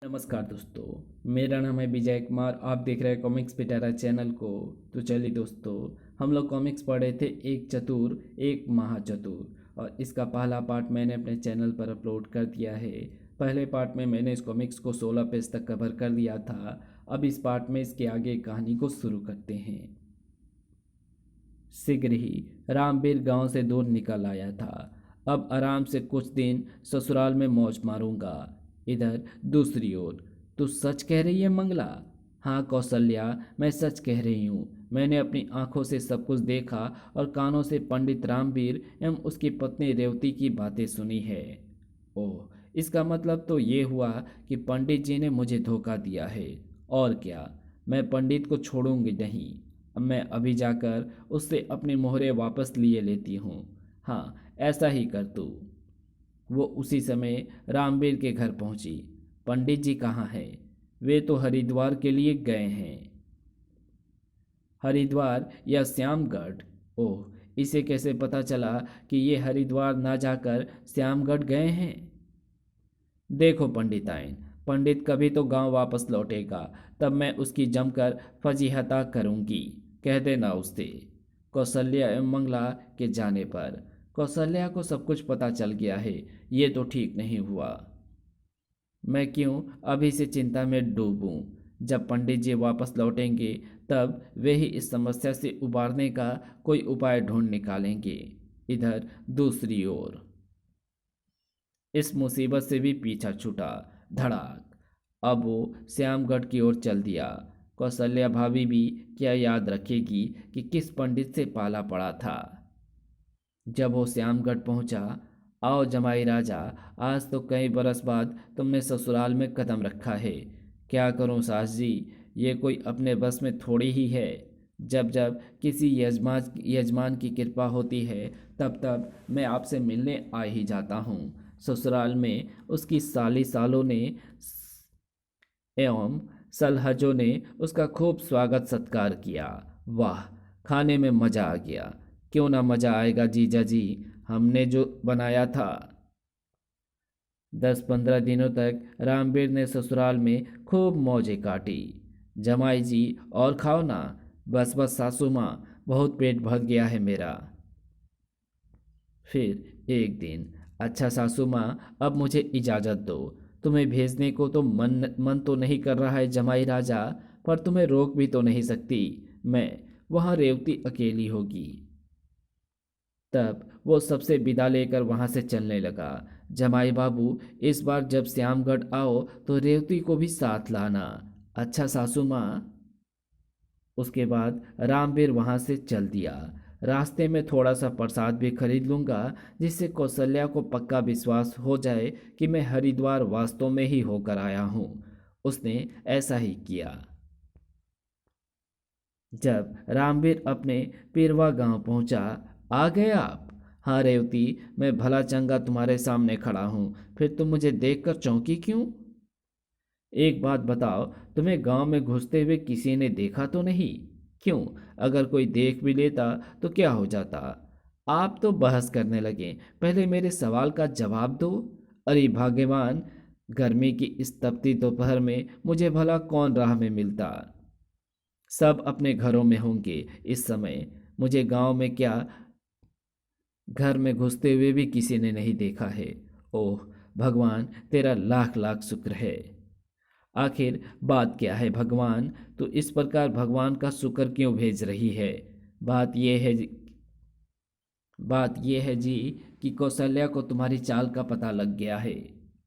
नमस्कार दोस्तों, मेरा नाम है विजय कुमार। आप देख रहे हैं कॉमिक्स पिटारा चैनल को। तो चलिए दोस्तों, हम लोग कॉमिक्स पढ़ रहे थे एक चतुर एक महाचतुर, और इसका पहला पार्ट मैंने अपने चैनल पर अपलोड कर दिया है। पहले पार्ट में मैंने इस कॉमिक्स को 16 पेज तक कवर कर दिया था। अब इस पार्ट में इसके आगे कहानी को शुरू करते हैं। शीघ्र ही रामवीर गांव से दूर निकल आया था। अब आराम से कुछ दिन ससुराल में मौज मारूंगा। इधर दूसरी ओर, तू सच कह रही है मंगला? हाँ कौशल्या, मैं सच कह रही हूँ। मैंने अपनी आंखों से सब कुछ देखा और कानों से पंडित रामवीर एवं उसकी पत्नी रेवती की बातें सुनी है। ओह, इसका मतलब तो ये हुआ कि पंडित जी ने मुझे धोखा दिया है। और क्या, मैं पंडित को छोड़ूंगी नहीं। अब मैं अभी जाकर उससे अपनी मोहरें वापस लिए लेती हूँ। हाँ, ऐसा ही कर तू। वो उसी समय रामवीर के घर पहुंची। पंडित जी कहाँ हैं? वे तो हरिद्वार के लिए गए हैं। हरिद्वार या श्यामगढ़? ओह, इसे कैसे पता चला कि ये हरिद्वार ना जाकर श्यामगढ़ गए हैं? देखो पंडिताइन, पंडित कभी तो गांव वापस लौटेगा, तब मैं उसकी जमकर फजीहता करूंगी। कह देना उससे। कौशल्या एवं मंगला के जाने पर कौशल्या को सब कुछ पता चल गया है। ये तो ठीक नहीं हुआ। मैं क्यों अभी से चिंता में डूबूं? जब पंडित जी वापस लौटेंगे तब वे ही इस समस्या से उबारने का कोई उपाय ढूंढ निकालेंगे। इधर दूसरी ओर, इस मुसीबत से भी पीछा छूटा। धड़ाक। अब वो श्यामगढ़ की ओर चल दिया। कौशल्या भाभी भी क्या याद रखेगी कि किस पंडित से पाला पड़ा था। जब वो श्यामगढ़ पहुंचा, आओ जमाई राजा, आज तो कई बरस बाद तुमने ससुराल में कदम रखा है। क्या करूं सास जी, ये कोई अपने बस में थोड़ी ही है। जब जब किसी यजमान की कृपा होती है तब तब मैं आपसे मिलने आ ही जाता हूँ। ससुराल में उसकी साली सालों ने एवं सलहजों ने उसका खूब स्वागत सत्कार किया। वाह, खाने में मज़ा आ गया। क्यों ना मज़ा आएगा जीजा जी, हमने जो बनाया था। 10-15 दिनों तक रामवीर ने ससुराल में खूब मौजें काटी। जमाई जी, और खाओ ना। बस बस सासू माँ, बहुत पेट भर गया है मेरा। फिर एक दिन, अच्छा सासू माँ, अब मुझे इजाज़त दो। तुम्हें भेजने को तो मन तो नहीं कर रहा है जमाई राजा, पर तुम्हें रोक भी तो नहीं सकती मैं। वहाँ रेवती अकेली होगी। तब वो सबसे विदा लेकर वहाँ से चलने लगा। जमाई बाबू, इस बार जब श्यामगढ़ आओ तो रेवती को भी साथ लाना। अच्छा सासू माँ। उसके बाद रामवीर वहाँ से चल दिया। रास्ते में थोड़ा सा प्रसाद भी खरीद लूँगा, जिससे कौशल्या को पक्का विश्वास हो जाए कि मैं हरिद्वार वास्तव में ही होकर आया हूँ। उसने ऐसा ही किया। जब रामवीर अपने पीरवा गांव पहुंचा, आ गए आप? हाँ रेवती, मैं भला चंगा तुम्हारे सामने खड़ा हूँ, फिर तुम मुझे देखकर चौंकी क्यों? एक बात बताओ, तुम्हें गांव में घुसते हुए किसी ने देखा तो नहीं? क्यों, अगर कोई देख भी लेता तो क्या हो जाता? आप तो बहस करने लगे, पहले मेरे सवाल का जवाब दो। अरे भाग्यवान, गर्मी की इस तपती दोपहर में मुझे भला कौन राह में मिलता। सब अपने घरों में होंगे इस समय। मुझे गांव में क्या, घर में घुसते हुए भी किसी ने नहीं देखा है। ओह भगवान, तेरा लाख लाख शुक्र है। आखिर बात क्या है भगवान? तो इस प्रकार भगवान का शुक्र क्यों भेज रही है? बात यह है जी कि कौशल्या को तुम्हारी चाल का पता लग गया है।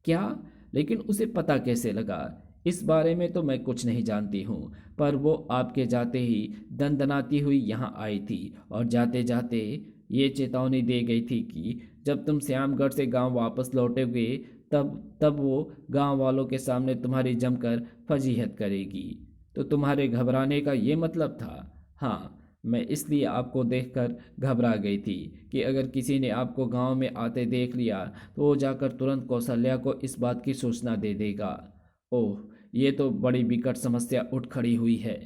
क्या? लेकिन उसे पता कैसे लगा? इस बारे में तो मैं कुछ नहीं जानती हूँ, पर वो आपके जाते ही दनदनाती हुई यहाँ आई थी और जाते जाते ये चेतावनी दे गई थी कि जब तुम श्यामगढ़ से गांव वापस लौटोगे तब तब वो गांव वालों के सामने तुम्हारी जमकर फजीहत करेगी। तो तुम्हारे घबराने का ये मतलब था? हाँ, मैं इसलिए आपको देखकर घबरा गई थी कि अगर किसी ने आपको गांव में आते देख लिया तो वो जाकर तुरंत कौशल्या को इस बात की सूचना दे देगा। ओह, ये तो बड़ी विकट समस्या उठ खड़ी हुई है।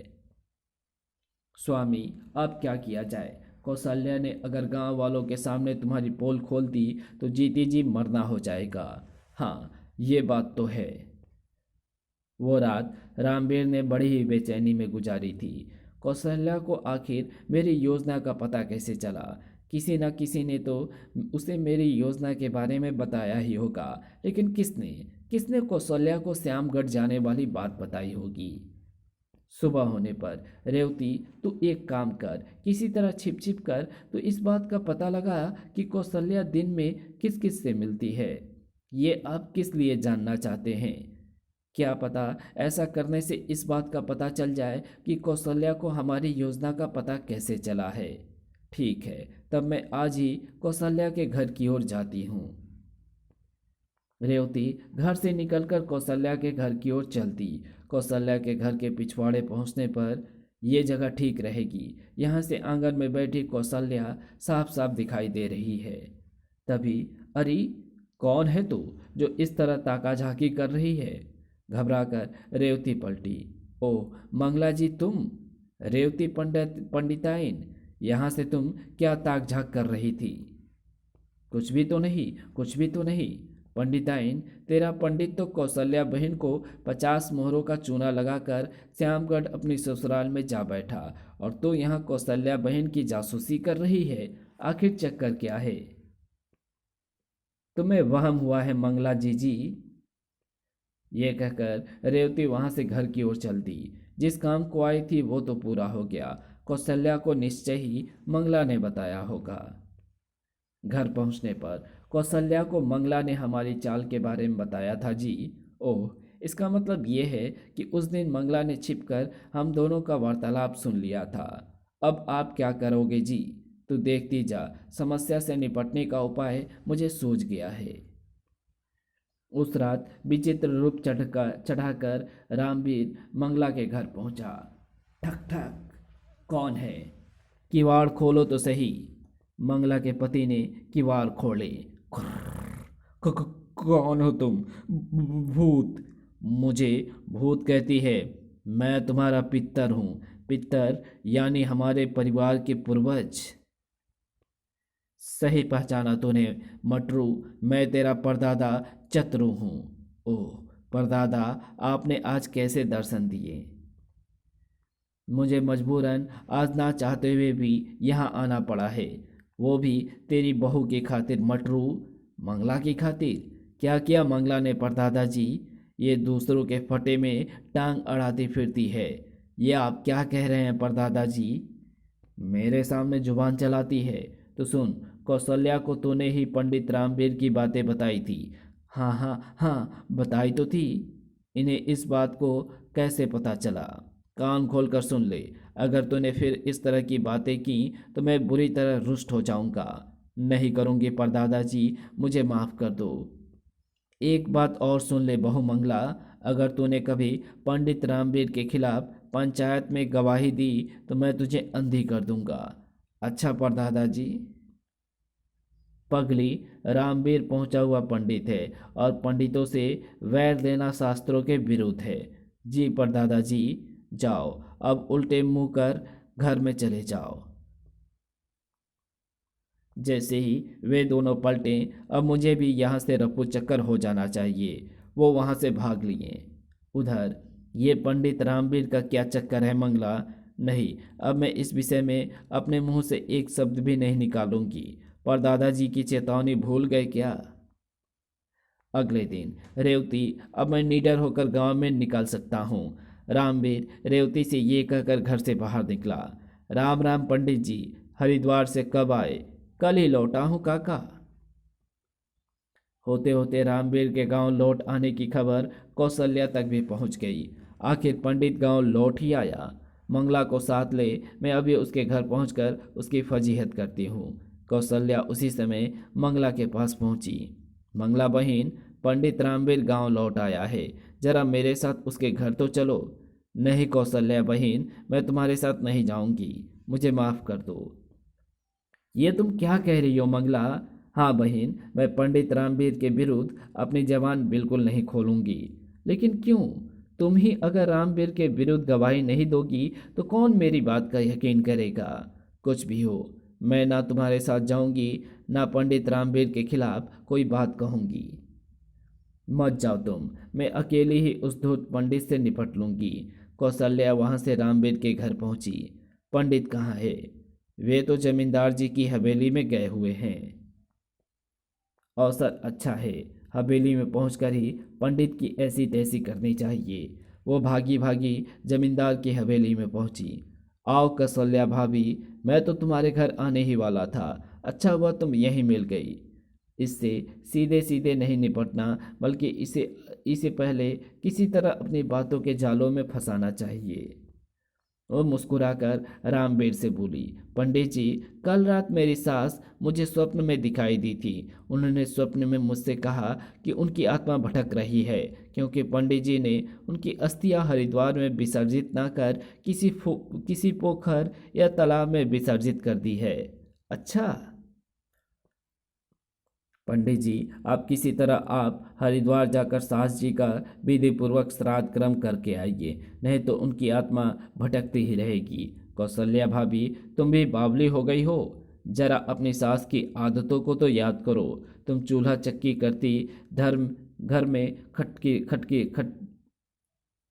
स्वामी, अब क्या किया जाए? कौशल्या ने अगर गांव वालों के सामने तुम्हारी पोल खोल दी तो जीती जी मरना हो जाएगा। हाँ, ये बात तो है। वो रात रामवीर ने बड़ी ही बेचैनी में गुजारी थी। कौशल्या को आखिर मेरी योजना का पता कैसे चला? किसी न किसी ने तो उसे मेरी योजना के बारे में बताया ही होगा, लेकिन किसने किसने कौशल्या को श्यामगढ़ जाने वाली बात बताई होगी? सुबह होने पर रेवती, तू एक काम कर, किसी तरह छिप छिप कर तो इस बात का पता लगा कि कौशल्या दिन में किस किस से मिलती है। ये आप किस लिए जानना चाहते हैं? क्या पता ऐसा करने से इस बात का पता चल जाए कि कौशल्या को हमारी योजना का पता कैसे चला है। ठीक है, तब मैं आज ही कौशल्या के घर की ओर जाती हूँ। रेवती घर से निकलकर कौशल्या के घर की ओर चलती। कौशल्या के घर के पिछवाड़े पहुंचने पर ये जगह ठीक रहेगी, यहाँ से आंगन में बैठी कौशल्या साफ साफ दिखाई दे रही है। तभी, अरे कौन है तू जो इस तरह ताका झाकी कर रही है? घबराकर रेवती पलटी। ओह मंगला जी तुम? रेवती पंडिताइन, यहाँ से तुम क्या ताक झाक कर रही थी? कुछ भी तो नहीं, कुछ भी तो नहीं। पंडिताइन, तेरा पंडित तो कौशल्या बहन को 50 मोहरों का चूना लगाकर श्यामगढ़ अपनी ससुराल में जा बैठा, और तू यहाँ कौशल्या बहन की जासूसी कर रही है। आखिर चक्कर क्या है? तुम्हें वहम हुआ है मंगला जी। ये कहकर रेवती वहां से घर की ओर चल दी। जिस काम को आई थी वो तो पूरा हो गया। कौशल्या को निश्चय ही मंगला ने बताया होगा। घर पहुंचने पर कौशल्या को मंगला ने हमारी चाल के बारे में बताया था जी। ओह, इसका मतलब ये है कि उस दिन मंगला ने छिपकर हम दोनों का वार्तालाप सुन लिया था। अब आप क्या करोगे जी? तू देखती जा, समस्या से निपटने का उपाय मुझे सूझ गया है। उस रात विचित्र रूप चढ़ाकर रामवीर मंगला के घर पहुंचा। ठक ठक, कौन है? किवाड़ खोलो तो सही। मंगला के पति ने किवाड़ खोले। कौन हो तुम? भूत? मुझे भूत कहती है? मैं तुम्हारा पितर हूँ। पितर यानी हमारे परिवार के पूर्वज। सही पहचाना तूने मटरू, मैं तेरा परदादा चतरू हूँ। ओह परदादा, आपने आज कैसे दर्शन दिए? मुझे मजबूरन आज ना चाहते हुए भी यहाँ आना पड़ा है, वो भी तेरी बहू की खातिर मटरू। मंगला की खातिर? क्या किया मंगला ने परदादा जी? ये दूसरों के फटे में टांग अड़ाती फिरती है। ये आप क्या कह रहे हैं परदादा जी? मेरे सामने जुबान चलाती है तो सुन, कौशल्या को तूने ही पंडित रामवीर की बातें बताई थी। हाँ हाँ हाँ, बताई तो थी। इन्हें इस बात को कैसे पता चला? कान खोल कर सुन ले, अगर तूने फिर इस तरह की बातें की तो मैं बुरी तरह रुष्ट हो जाऊंगा। नहीं करूंगी परदादा जी, मुझे माफ़ कर दो। एक बात और सुन ले बहु मंगला, अगर तूने कभी पंडित रामवीर के खिलाफ पंचायत में गवाही दी तो मैं तुझे अंधी कर दूंगा। अच्छा परदादा जी। पगली, रामवीर पहुंचा हुआ पंडित है और पंडितों से वैर देना शास्त्रों के विरुद्ध है। जी परदादा जी, जाओ अब उल्टे मुंह कर घर में चले जाओ। जैसे ही वे दोनों पलटे, अब मुझे भी यहाँ से रफू चक्कर हो जाना चाहिए। वो वहाँ से भाग लिए। उधर ये पंडित रामवीर का क्या चक्कर है मंगला? नहीं, अब मैं इस विषय में अपने मुंह से एक शब्द भी नहीं निकालूंगी। पर दादाजी की चेतावनी भूल गए क्या? अगले दिन रेवती, अब मैं निडर होकर गांव में निकल सकता हूँ। रामवीर रेवती से ये कहकर घर से बाहर निकला। राम राम पंडित जी, हरिद्वार से कब आए? कल ही लौटा हूँ काका। होते होते रामवीर के गांव लौट आने की खबर कौशल्या तक भी पहुंच गई। आखिर पंडित गांव लौट ही आया। मंगला को साथ ले, मैं अभी उसके घर पहुंचकर उसकी फजीहत करती हूँ। कौशल्या उसी समय मंगला के पास पहुंची। मंगला बहन, पंडित रामवीर गांव लौट आया है, जरा मेरे साथ उसके घर तो चलो। नहीं कौशल्या बहन, मैं तुम्हारे साथ नहीं जाऊंगी, मुझे माफ़ कर दो। ये तुम क्या कह रही हो मंगला? हाँ बहन, मैं पंडित रामवीर के विरुद्ध अपनी जबान बिल्कुल नहीं खोलूंगी। लेकिन क्यों? तुम ही अगर रामवीर के विरुद्ध गवाही नहीं दोगी तो कौन मेरी बात का यकीन करेगा? कुछ भी हो, मैं ना तुम्हारे साथ जाऊंगी, ना पंडित रामवीर के खिलाफ कोई बात कहूंगी। मत जाओ तुम, मैं अकेली ही उस धूर्त पंडित से निपट लूंगी। कौशल्या वहां से रामवीर के घर पहुंची। पंडित कहाँ है? वे तो जमींदार जी की हवेली में गए हुए हैं। अवसर अच्छा है, हवेली में पहुंचकर ही पंडित की ऐसी तैसी करनी चाहिए। वो भागी भागी जमींदार की हवेली में पहुंची। आओ कौशल्या भाभी, मैं तो तुम्हारे घर आने ही वाला था। अच्छा हुआ तुम यहीं मिल गई। इससे सीधे सीधे नहीं निपटना, बल्कि इसे इसे पहले किसी तरह अपनी बातों के जालों में फंसाना चाहिए। वो मुस्कुराकर रामवीर से बोली, पंडित जी, कल रात मेरी सास मुझे स्वप्न में दिखाई दी थी। उन्होंने स्वप्न में मुझसे कहा कि उनकी आत्मा भटक रही है, क्योंकि पंडित जी ने उनकी अस्थियां हरिद्वार में विसर्जित न कर किसी पोखर या तालाब में विसर्जित कर दी है। अच्छा पंडित जी, आप किसी तरह आप हरिद्वार जाकर सास जी का विधि पूर्वक श्राद्ध कर्म करके आइए, नहीं तो उनकी आत्मा भटकती ही रहेगी। कौशल्या भाभी, तुम भी बावली हो गई हो। जरा अपनी सास की आदतों को तो याद करो। तुम चूल्हा चक्की करती, धर्म घर में खटकी खटकी खट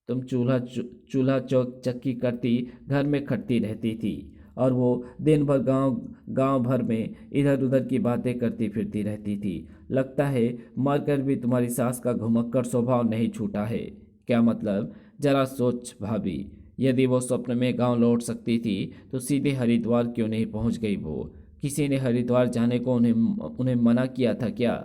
तुम चूल्हा चौक चक्की करती, घर में खटती रहती थी, और वो दिन भर गांव गांव भर में इधर उधर की बातें करती फिरती रहती थी। लगता है मरकर भी तुम्हारी सास का घुमक्कड़ स्वभाव नहीं छूटा है। क्या मतलब? जरा सोच भाभी, यदि वो स्वप्न में गांव लौट सकती थी तो सीधे हरिद्वार क्यों नहीं पहुंच गई वो? किसी ने हरिद्वार जाने को उन्हें उन्हें मना किया था क्या?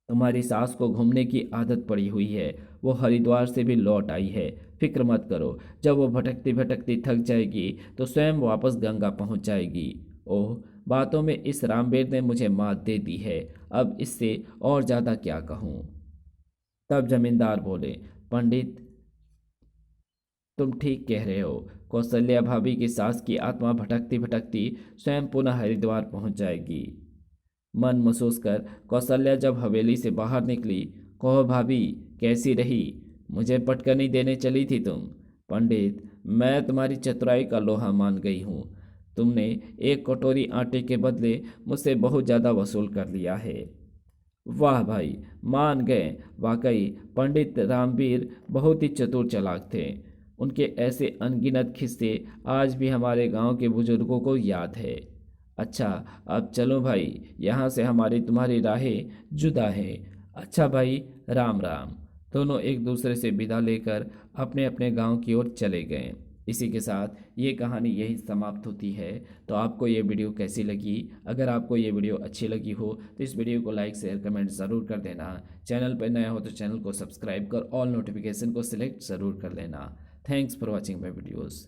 तुम्हारी सास को घूमने की आदत पड़ी हुई है, वो हरिद्वार से भी लौट आई है। फिक्र मत करो, जब वो भटकती भटकती थक जाएगी तो स्वयं वापस गंगा पहुंच जाएगी। ओह, बातों में इस रामवीर ने मुझे मात दे दी है। अब इससे और ज़्यादा क्या कहूँ। तब जमींदार बोले, पंडित, तुम ठीक कह रहे हो। कौशल्या भाभी की सास की आत्मा भटकती भटकती स्वयं पुनः हरिद्वार पहुंच जाएगी। मन महसूस कर कौशल्या जब हवेली से बाहर निकली, कहो भाभी, कैसी रही? मुझे पटकनी देने चली थी तुम। पंडित, मैं तुम्हारी चतुराई का लोहा मान गई हूँ। तुमने एक कटोरी आटे के बदले मुझसे बहुत ज़्यादा वसूल कर लिया है। वाह भाई, मान गए। वाकई पंडित रामवीर बहुत ही चतुर चालाक थे। उनके ऐसे अनगिनत किस्से आज भी हमारे गांव के बुजुर्गों को याद है। अच्छा, अब चलो भाई, यहाँ से हमारी तुम्हारी राहें जुदा हैं। अच्छा भाई, राम राम। दोनों एक दूसरे से विदा लेकर अपने अपने गांव की ओर चले गए। इसी के साथ ये कहानी यही समाप्त होती है। तो आपको ये वीडियो कैसी लगी? अगर आपको ये वीडियो अच्छी लगी हो तो इस वीडियो को लाइक शेयर कमेंट ज़रूर कर देना। चैनल पर नया हो तो चैनल को सब्सक्राइब कर ऑल नोटिफिकेशन को सिलेक्ट ज़रूर कर लेना। Thanks for watching my videos.